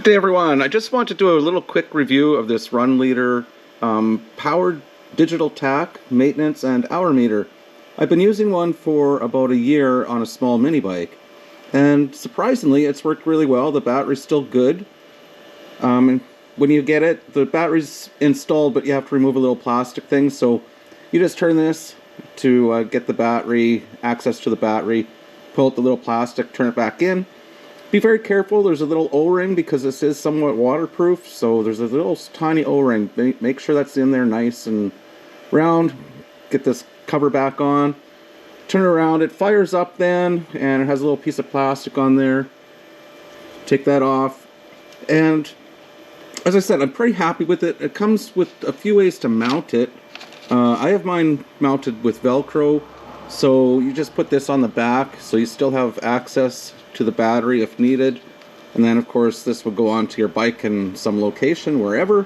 Good day, everyone. I just want to do a little quick review of this Runleader powered digital tach maintenance and hour meter. I've been using one for about a year on a small mini bike, and surprisingly it's worked really well. The battery's still good. When you get it, the battery's installed, but you have to remove a little plastic thing, so you just turn this to get the battery, access to the battery, pull out the little plastic, turn it back in. Be very careful. There's a little O-ring because this is somewhat waterproof, so there's a little tiny O-ring. Make sure that's in there nice and round. Get this cover back on. Turn it around. It fires up then, and it has a little piece of plastic on there. Take that off. And as I said, I'm pretty happy with it. It comes with a few ways to mount it. I have mine mounted with Velcro, so you just put this on the back so you still have access to the battery if needed, and then of course this will go onto your bike in some location wherever.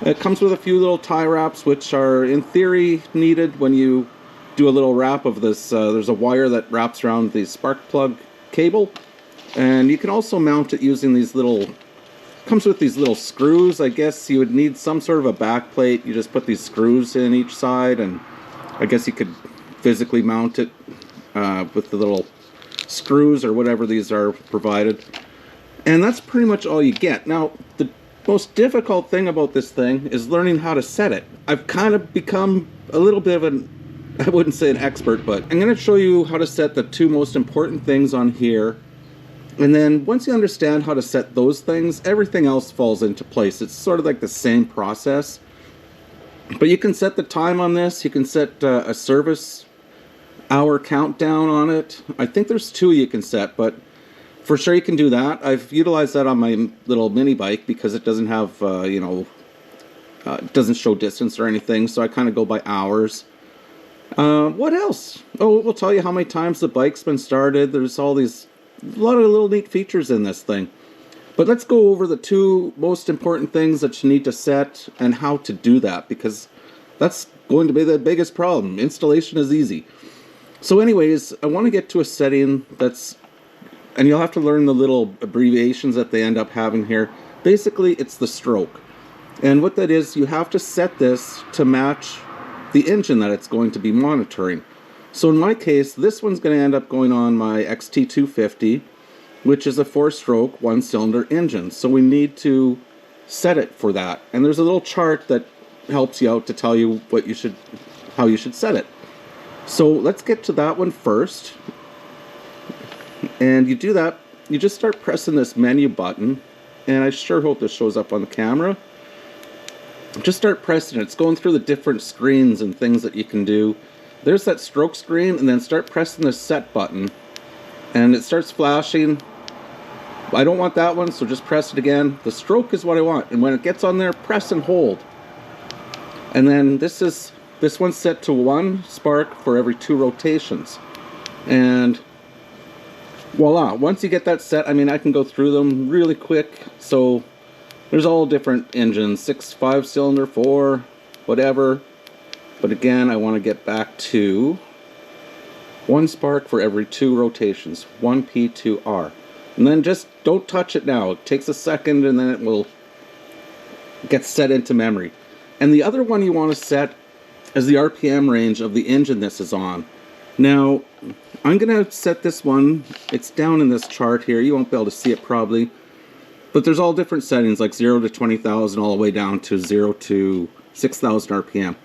It comes with a few little tie wraps which are in theory needed when you do a little wrap of this. There's a wire that wraps around the spark plug cable, and you can also mount it using these little, comes with these little screws. I guess you would need some sort of a back plate. You just put these screws in each side, and I guess you could physically mount it with the little screws or whatever these are provided, and that's pretty much all you get. Now, the most difficult thing about this thing is learning how to set it. I've kind of become a little bit of an, I wouldn't say an expert, but I'm going to show you how to set the two most important things on here, and then once you understand how to set those things, everything else falls into place. It's sort of like the same process, but you can set the time on this. You can set a service hour countdown on it. I think there's two you can set, but for sure you can do that. I've utilized that on my little mini bike because it doesn't have, it doesn't show distance or anything, so I kind of go by hours. What else? Oh, we'll tell you how many times the bike's been started. There's all these, a lot of little neat features in this thing. But let's go over the two most important things that you need to set and how to do that, because that's going to be the biggest problem. Installation is easy. So anyways, I want to get to a setting that's, and you'll have to learn the little abbreviations that they end up having here. Basically, it's the stroke. And what that is, you have to set this to match the engine that it's going to be monitoring. So in my case, this one's going to end up going on my XT250, which is a 4-stroke, 1-cylinder engine. So we need to set it for that. And there's a little chart that helps you out to tell you what you should, how you should set it. So let's get to that one first. And you do that, you just start pressing this menu button, and I sure hope this shows up on the camera. Just start pressing it. It's going through the different screens and things that you can do. There's that stroke screen, and then start pressing the set button, and it starts flashing. I don't want that one, so just press it again. The stroke is what I want, and when it gets on there, press and hold. And then this one's set to 1 spark for every 2 rotations. And voila, once you get that set, I mean, I can go through them really quick. So there's all different engines, 6, 5-cylinder, 4, whatever. But again, I want to get back to 1 spark for every 2 rotations, 1P2R. And then just don't touch it now. It takes a second and then it will get set into memory. And the other one you want to set is the RPM range of the engine this is on. Now, I'm going to set this one, it's down in this chart here, you won't be able to see it probably, but there's all different settings like 0 to 20,000 all the way down to 0 to 6,000 RPM.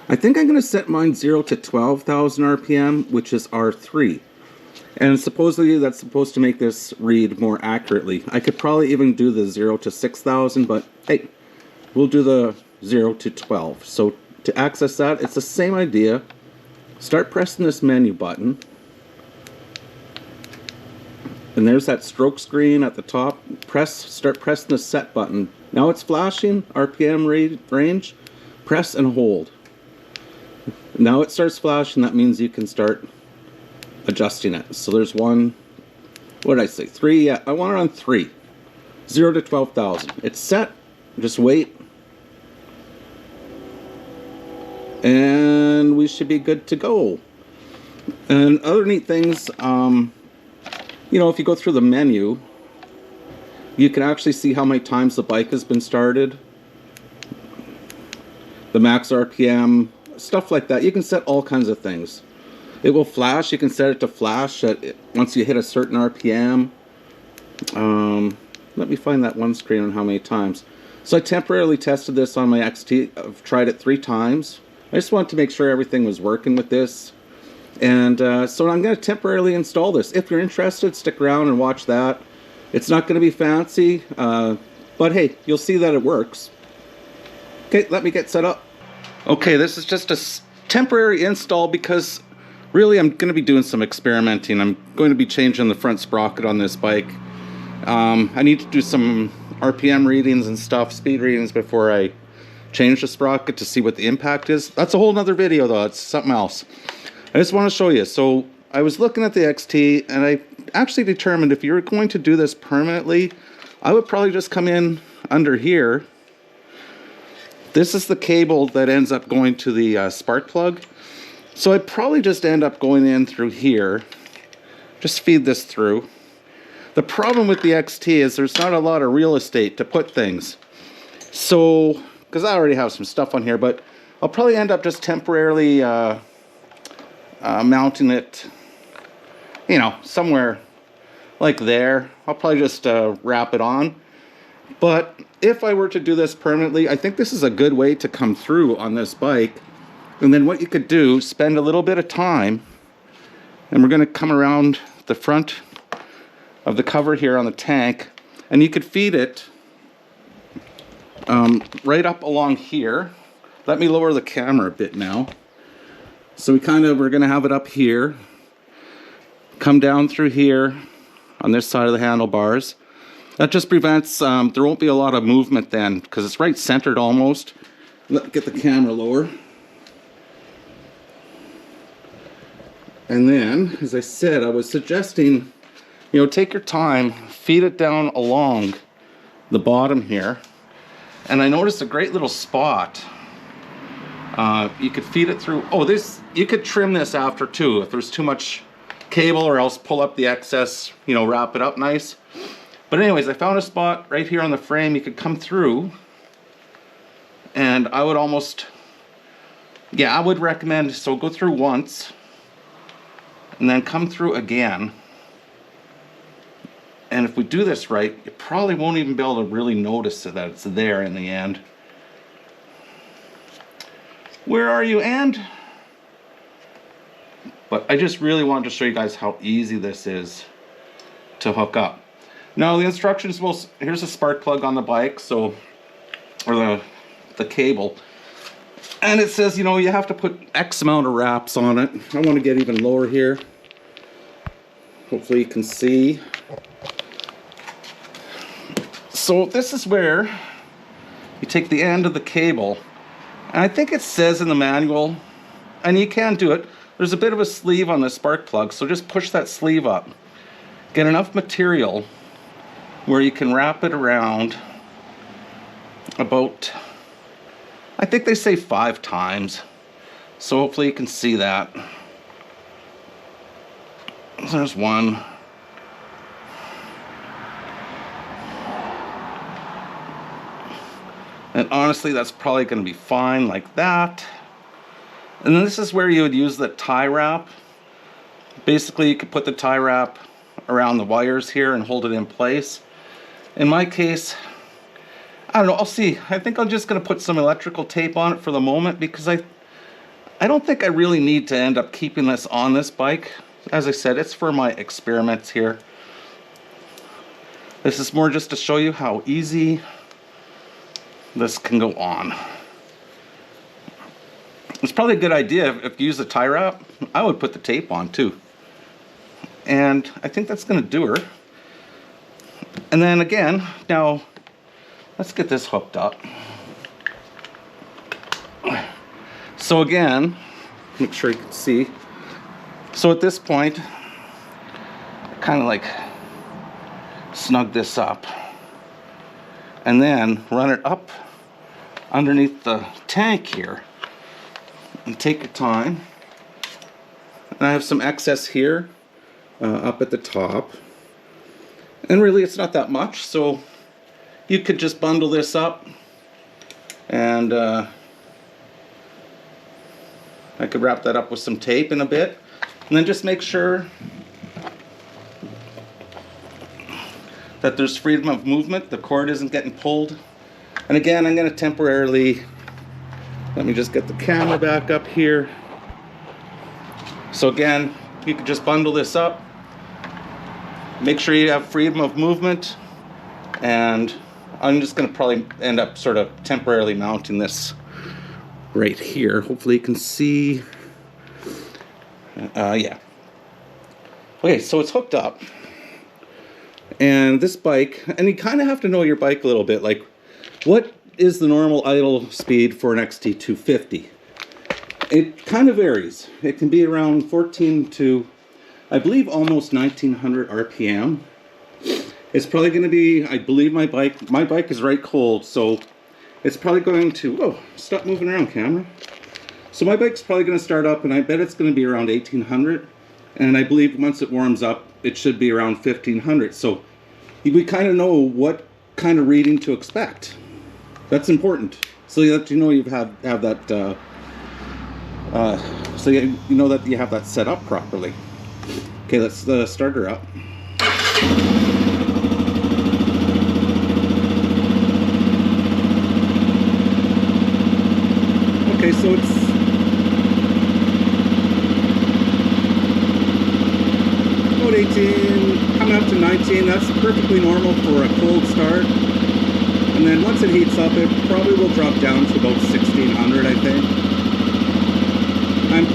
I think I'm going to set mine 0 to 12,000 RPM, which is R3. And supposedly that's supposed to make this read more accurately. I could probably even do the 0 to 6,000, but hey, we'll do the 0 to 12. So to access that, it's the same idea. Start pressing this menu button. And there's that stroke screen at the top. Start pressing the set button. Now it's flashing, RPM range. Press and hold. Now it starts flashing, that means you can start adjusting it. So there's one, what did I say, 3? Yeah, I want it on 3. 0 to 12,000. It's set, just wait. And we should be good to go. And other neat things, you know, if you go through the menu, You can actually see how many times the bike has been started, the max RPM, stuff like that. You can set all kinds of things. It will flash. You can set it to flash once you hit a certain RPM. Let me find that one screen on how many times. So I temporarily tested this on my XT. I've tried it 3 times. I just wanted to make sure everything was working with this. And so I'm going to temporarily install this. If you're interested, stick around and watch that. It's not going to be fancy, but hey, you'll see that it works. Okay, let me get set up. Okay, this is just a temporary install because really I'm going to be doing some experimenting. I'm going to be changing the front sprocket on this bike. I need to do some RPM readings and stuff, speed readings, before I change the sprocket to see what the impact is. That's a whole nother video though, it's something else. I just want to show you. So I was looking at the XT and I actually determined if you're going to do this permanently, I would probably just come in under here. This is the cable that ends up going to the spark plug. So I'd probably just end up going in through here. Just feed this through. The problem with the XT is there's not a lot of real estate to put things. So, because I already have some stuff on here, but I'll probably end up just temporarily mounting it, you know, somewhere like there. I'll probably just wrap it on. But if I were to do this permanently, I think this is a good way to come through on this bike. And then what you could do, spend a little bit of time, and we're going to come around the front of the cover here on the tank, and you could feed it right up along here. Let me lower the camera a bit now. So we're going to have it up here, come down through here on this side of the handlebars. That just prevents, there won't be a lot of movement then, because it's right centered almost. Let's get the camera lower. And then, as I said, I was suggesting, you know, take your time, feed it down along the bottom here. And I noticed a great little spot. You could feed it through, oh, this, you could trim this after too, if there's too much cable, or else pull up the excess, you know, wrap it up nice. But anyways, I found a spot right here on the frame you could come through, and I would almost, yeah, I would recommend, so go through once, and then come through again. And if we do this right, you probably won't even be able to really notice that it's there in the end. Where are you, and? But I just really wanted to show you guys how easy this is to hook up. Now the instructions will, here's a spark plug on the bike, so, or the cable. And it says, you know, you have to put X amount of wraps on it. I want to get even lower here. Hopefully you can see. So this is where you take the end of the cable, and I think it says in the manual, and you can do it, there's a bit of a sleeve on the spark plug, so just push that sleeve up. Get enough material where you can wrap it around about, I think they say 5 times. So hopefully you can see that. There's one. And honestly, that's probably going to be fine like that. And then this is where you would use the tie wrap. Basically, you could put the tie wrap around the wires here and hold it in place. In my case, I don't know, I'll see. I think I'm just going to put some electrical tape on it for the moment, because I don't think I really need to end up keeping this on this bike. As I said, it's for my experiments here. This is more just to show you how easy this can go on. It's probably a good idea if you use the tie wrap. I would put the tape on too. And I think that's going to do her. And then again, now let's get this hooked up. So again, make sure you can see. So at this point, kind of like snug this up and then run it up underneath the tank here, and take your time. And I have some excess here up at the top, and really it's not that much, so you could just bundle this up, and I could wrap that up with some tape in a bit, and then just make sure that there's freedom of movement, the cord isn't getting pulled. And again, I'm going to temporarily, let me just get the camera back up here. So again, you could just bundle this up, make sure you have freedom of movement, and I'm just going to probably end up sort of temporarily mounting this right here. Hopefully you can see. Yeah. Okay, so it's hooked up. And this bike, and you kind of have to know your bike a little bit, like what is the normal idle speed for an XT250? It kind of varies. It can be around 14 to, I believe, almost 1900 RPM. It's probably going to be, I believe my bike is right cold, so it's probably going to, whoa, stop moving around, camera. So my bike's probably going to start up, and I bet it's going to be around 1800. And I believe once it warms up, it should be around 1500. So we kind of know what kind of reading to expect. That's important. So that you know you have that, so you know that you have that set up properly. Okay, let's start her up. Okay, so it's about 18, coming up to 19. That's perfectly normal for a cold start. And then once it heats up, it probably will drop down to about 1600, I think. I'm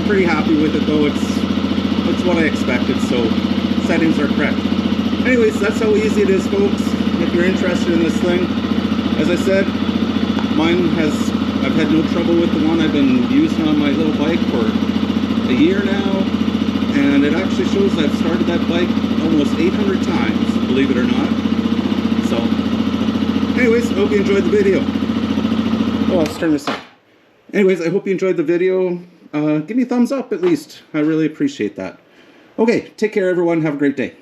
pretty happy with it though. It's what I expected, so settings are correct. Anyways, that's how easy it is, folks. If you're interested in this thing, as I said, I've had no trouble with the one I've been using on my little bike for a year now, and it actually shows I've started that bike almost 800 times, believe it or not. So, anyways, I hope you enjoyed the video. Oh, let's turn this on. Anyways, I hope you enjoyed the video. Give me a thumbs up at least. I really appreciate that. Okay, take care everyone. Have a great day.